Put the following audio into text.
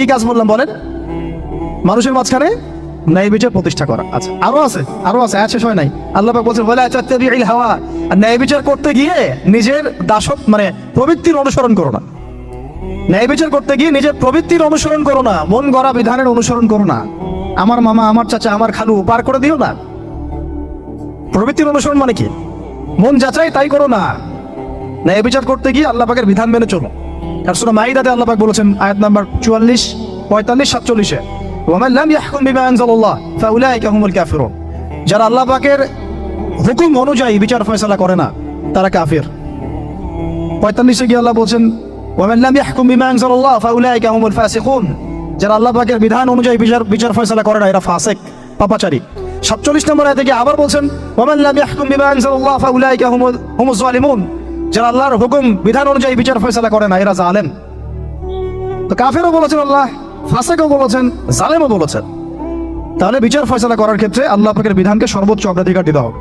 কি কাজ বললাম বলেন? মানুষের মাঝখানে ন্যায় বিচার প্রতিষ্ঠা করা। আচ্ছা, আরো আছে, শেষ হয় নাই। আল্লাহ পাক বলছেন ওয়ালা তাত্তাবিউল হাওয়া, আর ন্যায় বিচার করতে গিয়ে নিজের দাসত্ব মানে প্রবৃত্তির অনুসরণ করো না। ন্যায় বিচার করতে গিয়ে নিজের প্রবৃত্তির অনুসরণ করো না, মন গড়া বিধানের অনুসরণ করো না। আমার মামা, আমার চাচা, আমার খালু পার করে দিও না। প্রবৃত্তির অনুসরণ মানে কি? মন যাচাই তাই করো না। ন্যায় বিচার করতে গিয়ে আল্লাহ পাকের বিধান মেনে চলো। আর সূরা মাইদাতে আল্লাহ পাক বলেছেন আয়াত নাম্বার 44, 45, 47, ওয়ামান লাম ইয়াহকুম বিমা আনজালাল্লাহ ফাউলাইকা হুমুল কাফিরুন, যারা আল্লাহ পাকের হুকুম অনুযায়ী বিচার ফয়সালা করে না তারা কাফির। 45-এ গিয়ে আল্লাহ বলছেন ওয়ামান লাম ইয়াহকুম বিমা আনজালাল্লাহ ফাউলাইকা হুমুল ফাসিকুন, যারা আল্লাহ পাকের বিধান অনুযায়ী বিচার ফয়সালা করে না এরা ফাসিক, পাপাচারী। 47 নম্বর আয়াতে গিয়ে আবার বলছেন ওয়ামান লাম ইয়াহকুম বিমা আনজালাল্লাহ ফাউলাইকা হুমুজ জালিমুন, যারা আল্লাহর হুকুম বিধান অনুযায়ী বিচার ফয়সালা করে না এরা জালেম। তো কাফেরও বলেছেন আল্লাহ, ফাসিকও বলেছেন, জালেমও বলেছেন। তাহলে বিচার ফয়সালা করার ক্ষেত্রে আল্লাহ পাকের বিধানকে সর্বোচ্চ অগ্রাধিকার দিতে হবে।